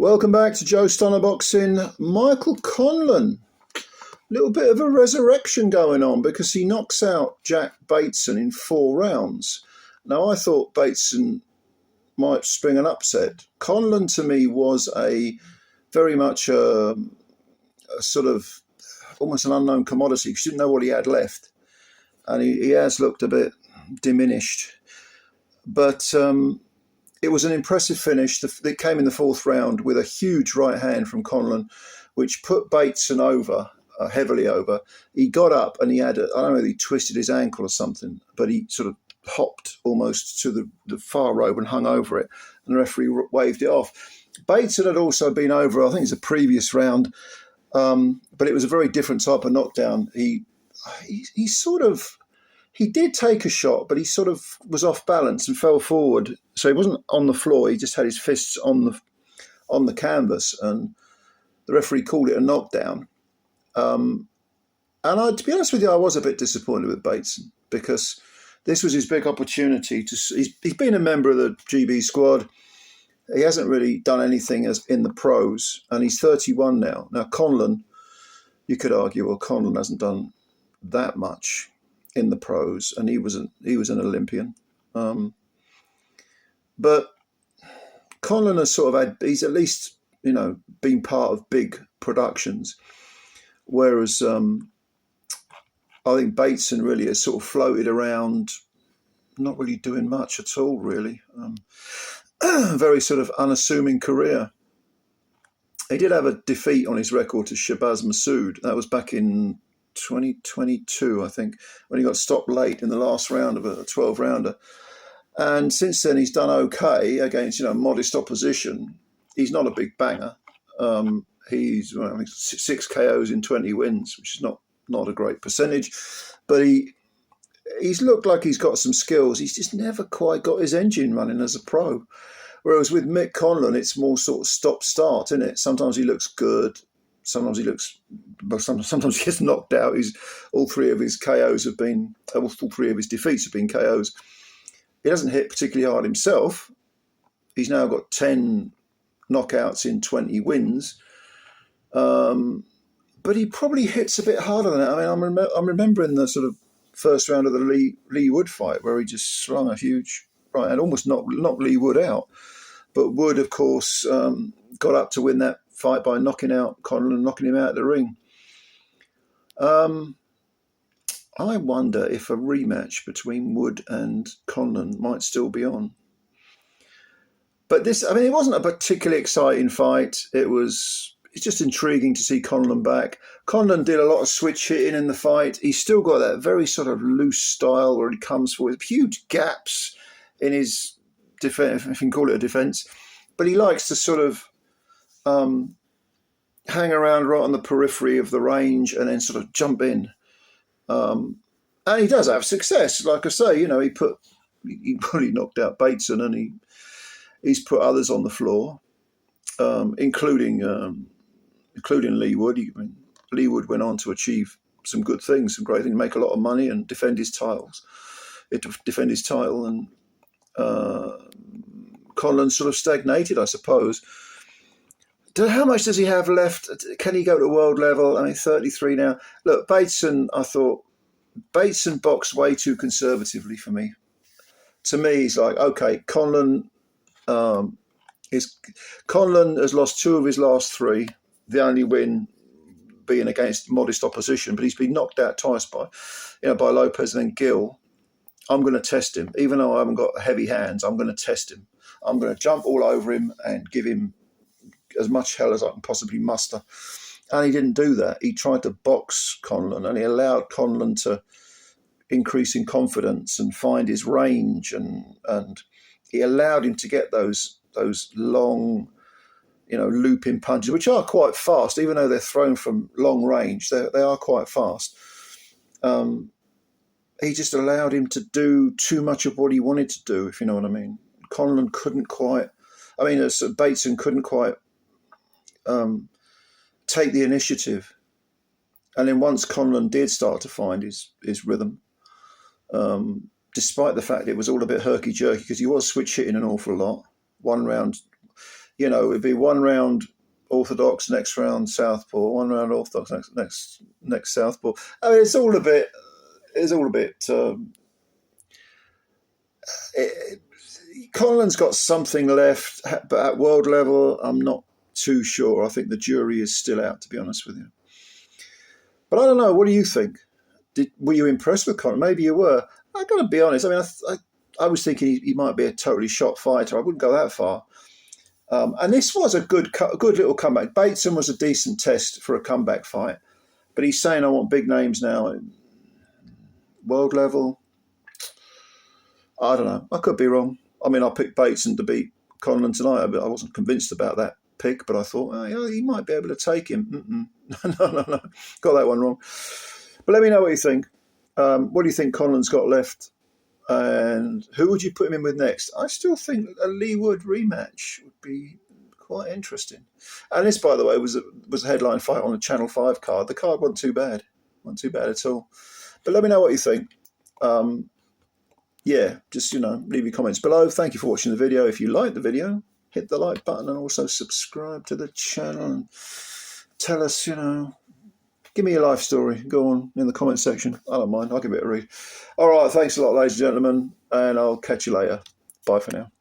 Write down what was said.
Welcome back to Joe Stunner Boxing. Michael Conlan. Little bit of a resurrection going on because he knocks out Jack Bateson in 4 rounds. Now, I thought Bateson might spring an upset. Conlan, to me, was very much a sort of almost an unknown commodity because you didn't know what he had left. And he has looked a bit diminished. But it was an impressive finish. It came in the 4th round with a huge right hand from Conlan, which put Bateson over, heavily over. He got up and he had, I don't know if he twisted his ankle or something, but he sort of hopped almost to the far rope and hung over it, and the referee waved it off. Bateson had also been over, I think it's a previous round, but it was a very different type of knockdown. He did take a shot, but he sort of was off balance and fell forward. So he wasn't on the floor. He just had his fists on the canvas, and the referee called it a knockdown. To be honest with you, I was a bit disappointed with Bateson because this was his big opportunity. He's been a member of the GB squad. He hasn't really done anything as in the pros, and he's 31 now. Now, Conlan, you could argue, well, Conlan hasn't done that much in the pros, and he was an Olympian. But Conlan has sort of he's at least, been part of big productions, whereas I think Bateson really has sort of floated around, not really doing much at all, really. Very sort of unassuming career. He did have a defeat on his record to Shabazz Massoud. That was back in 2022, I think, when he got stopped late in the last round of a 12-rounder. And since then, he's done okay against, modest opposition. He's not a big banger. He's 6 KOs in 20 wins, which is not a great percentage. But he's looked like he's got some skills. He's just never quite got his engine running as a pro. Whereas with Mick Conlan, it's more sort of stop-start, isn't it? Sometimes he looks good. Sometimes sometimes he gets knocked out. All 3 of his defeats have been KOs. He doesn't hit particularly hard himself. He's now got 10 knockouts in 20 wins. But he probably hits a bit harder than that. I mean, I'm remembering the sort of first round of the Lee Wood fight where he just slung a huge right and almost knocked Lee Wood out. But Wood, of course, got up to win that fight by knocking out Conlan and knocking him out of the ring. I wonder if a rematch between Wood and Conlan might still be on. But it wasn't a particularly exciting fight. It's just intriguing to see Conlan back. Conlan did a lot of switch hitting in the fight. He's still got that very sort of loose style where he comes forward, huge gaps in his defense, if you can call it a defense. But he likes to sort of hang around right on the periphery of the range and then sort of jump in. And he does have success. Like I say, he probably knocked out Bateson, and he's put others on the floor, including Lee Wood. Lee Wood went on to achieve some good things, some great things, make a lot of money and defend his title. And Conlan sort of stagnated, I suppose. How much does he have left? Can he go to world level? I mean, 33 now. Look, Bateson, I thought Bateson boxed way too conservatively for me. To me, he's like, okay, Conlan has lost 2 of his last 3. The only win being against modest opposition, but he's been knocked out twice by Lopez and then Gill. I'm going to test him, even though I haven't got heavy hands. I'm going to test him. I'm going to jump all over him and give him as much hell as I can possibly muster. And he didn't do that. He tried to box Conlan, and he allowed Conlan to increase in confidence and find his range, and he allowed him to get those long, looping punches, which are quite fast, even though they're thrown from long range. They are quite fast. He just allowed him to do too much of what he wanted to do, if you know what I mean. Conlan couldn't quite. Bateson couldn't quite take the initiative. And then once Conlan did start to find his rhythm, despite the fact it was all a bit herky-jerky because he was switch hitting an awful lot. One round, You know, it'd be 1 round orthodox, next round southpaw, 1 round orthodox, next southpaw. I mean, it's all a bit. Conlan's got something left, but at world level, I'm not too sure. I think the jury is still out, to be honest with you. But I don't know. What do you think? Were you impressed with Conlan? Maybe you were. I got to be honest. I mean, I was thinking he might be a totally shot fighter. I wouldn't go that far. And this was a good little comeback. Bateson was a decent test for a comeback fight, but he's saying I want big names now, world level. I don't know. I could be wrong. I mean, I picked Bateson to beat Conlan tonight, but I wasn't convinced about that pick. But I thought, oh, yeah, he might be able to take him. No. Got that one wrong. But let me know what you think. What do you think Conlan's got left? And who would you put him in with next? I still think a Lee Wood rematch would be quite interesting. And this, by the way, was a headline fight on a Channel 5 card. The card wasn't too bad. Wasn't too bad at all. But let me know what you think. Yeah, just, leave your comments below. Thank you for watching the video. If you liked the video, hit the like button and also subscribe to the channel and tell us, give me your life story. Go on in the comment section. I don't mind. I'll give it a read. All right. Thanks a lot, ladies and gentlemen, and I'll catch you later. Bye for now.